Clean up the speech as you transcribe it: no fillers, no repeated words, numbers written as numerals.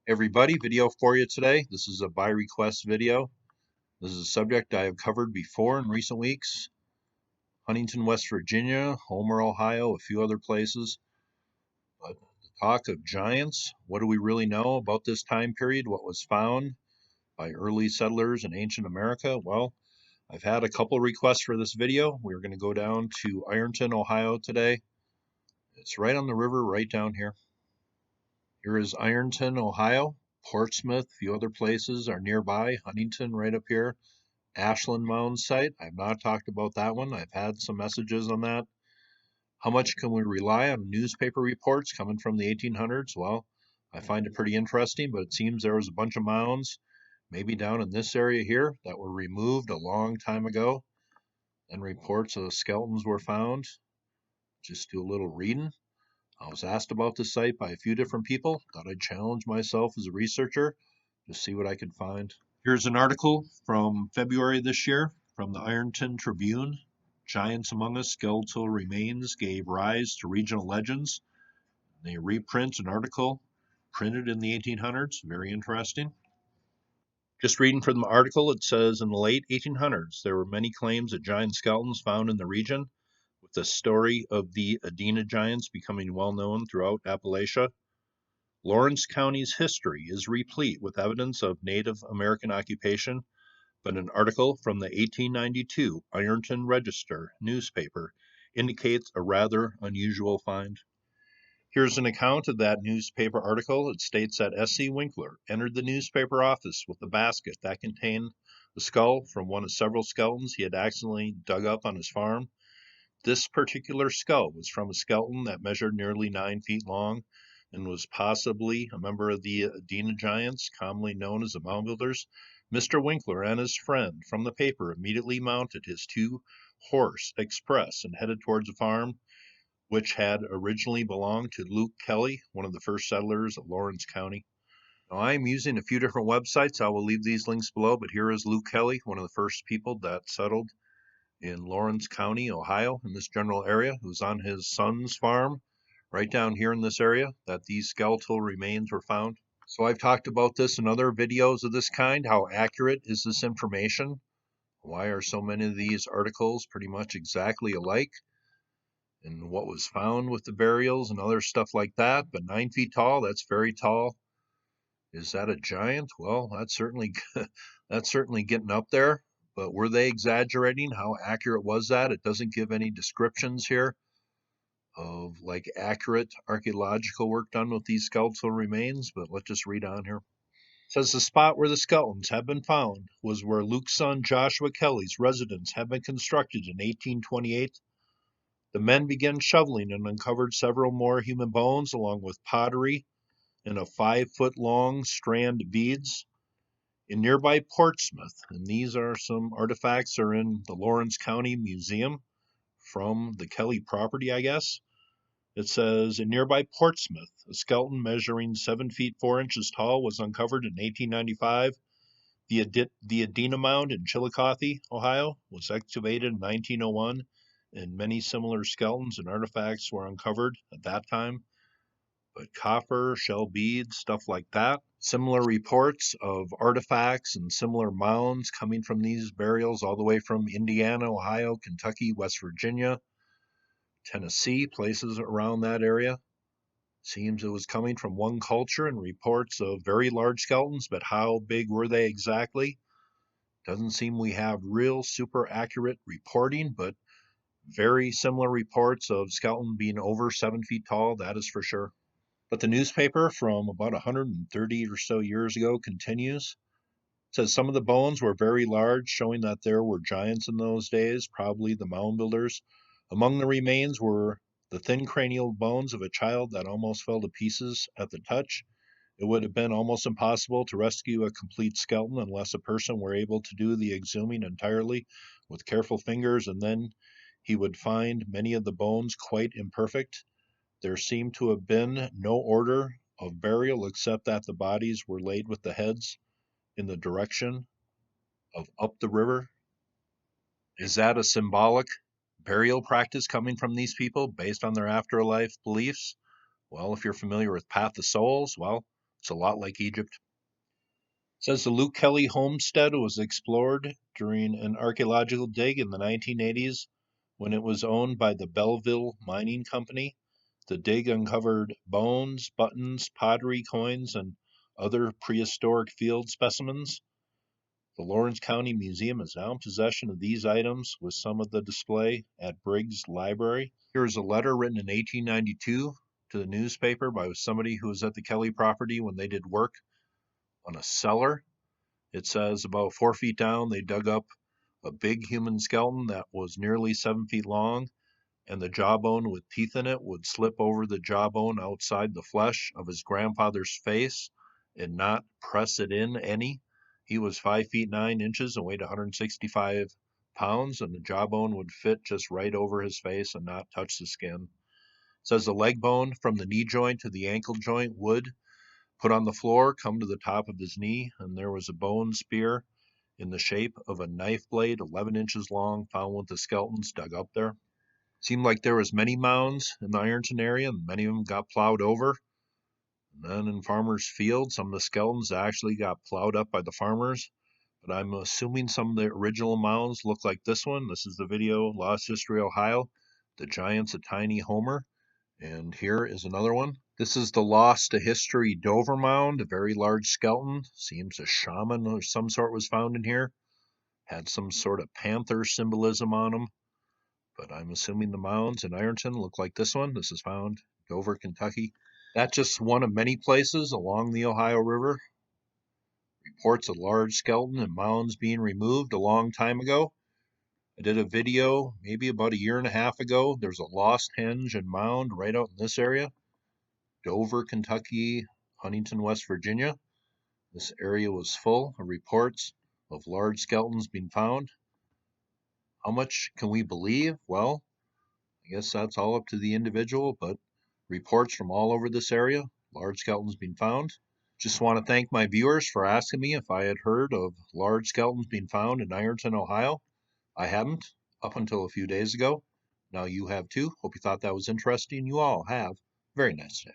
Everybody, video for you today. This is a by request video. This is a subject I have covered before in recent weeks. Huntington, West Virginia, Homer, Ohio, a few other places. But the talk of giants, what do we really know about this time period? What was found by early settlers in ancient America? Well, I've had a couple requests for this video. We're going to go down to Ironton, Ohio today. It's right on the river, right down here. Here is Ironton, Ohio. Portsmouth, a few other places are nearby. Huntington, right up here. Ashland Mound site. I've not talked about that one. I've had some messages on that. How much can we rely on newspaper reports coming from the 1800s? Well, I find it pretty interesting, but it seems there was a bunch of mounds, maybe down in this area here, that were removed a long time ago. And reports of skeletons were found. Just do a little reading. I was asked about this site by a few different people. Thought I'd challenge myself as a researcher to see what I could find. Here's an article from February this year from the Ironton Tribune. Giants among us, skeletal remains gave rise to regional legends. They reprint an article printed in the 1800s. Very interesting. Just reading from the article, it says in the late 1800s, there were many claims of giant skeletons found in the region, with the story of the Adena giants becoming well known throughout Appalachia. Lawrence County's history is replete with evidence of Native American occupation, but an article from the 1892 Ironton Register newspaper indicates a rather unusual find. Here's an account of that newspaper article. It states that S.C. Winkler entered the newspaper office with a basket that contained the skull from one of several skeletons he had accidentally dug up on his farm. This particular skull was from a skeleton that measured nearly 9 feet long and was possibly a member of the Adena giants, commonly known as the Mound Builders. Mr. Winkler and his friend from the paper immediately mounted his 2-horse express and headed towards the farm, which had originally belonged to Luke Kelly, one of the first settlers of Lawrence County. Now, I'm using a few different websites. I will leave these links below, but here is Luke Kelly, one of the first people that settled in Lawrence County, Ohio, in this general area, who's on his son's farm right down here in this area that these skeletal remains were found. So I've talked about this in other videos of this kind. How accurate is this information? Why are so many of these articles pretty much exactly alike? And what was found with the burials and other stuff like that. But 9 feet tall, that's very tall. Is that a giant? Well, that's certainly getting up there. But were they exaggerating? How accurate was that? It doesn't give any descriptions here of like accurate archaeological work done with these skeletal remains, but let's just read on here. It says the spot where the skeletons have been found was where Luke's son Joshua Kelly's residence had been constructed in 1828. The men began shoveling and uncovered several more human bones along with pottery and a 5-foot-long strand of beads. In nearby Portsmouth, and these are some artifacts that are in the Lawrence County Museum from the Kelly property, I guess. It says, in nearby Portsmouth, a skeleton measuring 7 feet 4 inches tall was uncovered in 1895. The Adida Mound in Chillicothe, Ohio, was excavated in 1901, and many similar skeletons and artifacts were uncovered at that time. But copper, shell beads, stuff like that. Similar reports of artifacts and similar mounds coming from these burials all the way from Indiana, Ohio, Kentucky, West Virginia, Tennessee, places around that area. Seems it was coming from one culture, and reports of very large skeletons, but how big were they exactly? Doesn't seem we have real super accurate reporting, but very similar reports of skeleton being over 7 feet tall, that is for sure. But the newspaper from about 130 or so years ago continues. It says some of the bones were very large, showing that there were giants in those days, probably the mound builders. Among the remains were the thin cranial bones of a child that almost fell to pieces at the touch. It would have been almost impossible to rescue a complete skeleton unless a person were able to do the exhuming entirely with careful fingers, and then he would find many of the bones quite imperfect. There seemed to have been no order of burial except that the bodies were laid with the heads in the direction of up the river. Is that a symbolic burial practice coming from these people based on their afterlife beliefs? Well, if you're familiar with Path of Souls, well, It's a lot like Egypt. It says the Luke Kelly homestead was explored during an archaeological dig in the 1980s when it was owned by the Belleville Mining Company. The dig uncovered bones, buttons, pottery, coins, and other prehistoric field specimens. The Lawrence County Museum is now in possession of these items, with some of the display at Briggs Library. Here is a letter written in 1892 to the newspaper by somebody who was at the Kelly property when they did work on a cellar. It says about 4 feet down, they dug up a big human skeleton that was nearly 7 feet long, and the jawbone with teeth in it would slip over the jawbone outside the flesh of his grandfather's face and not press it in any. He was 5 feet 9 inches and weighed 165 pounds, and the jawbone would fit just right over his face and not touch the skin. It says the leg bone from the knee joint to the ankle joint would, put on the floor, come to the top of his knee, and there was a bone spear in the shape of a knife blade 11 inches long found with the skeletons dug up there. Seemed like there was many mounds in the Ironton area, and many of them got plowed over. And then in farmers' fields, some of the skeletons actually got plowed up by the farmers. But I'm assuming some of the original mounds look like this one. This is the video, Lost History, Ohio. The Giant's a Tiny Homer. And here is another one. This is the Lost to History Dover Mound, a very large skeleton. Seems a shaman of some sort was found in here. Had some sort of panther symbolism on them. But I'm assuming the mounds in Ironton look like this one. This is found in Dover, Kentucky. That's just one of many places along the Ohio River. Reports of large skeleton and mounds being removed a long time ago. I did a video maybe about a year and a half ago. There's a lost henge and mound right out in this area. Dover, Kentucky, Huntington, West Virginia. This area was full of reports of large skeletons being found. How much can we believe? Well, I guess that's all up to the individual, but reports from all over this area, large skeletons being found. Just want to thank my viewers for asking me if I had heard of large skeletons being found in Ironton, Ohio. I hadn't up until a few days ago. Now you have too. Hope you thought that was interesting. You all have. Very nice day.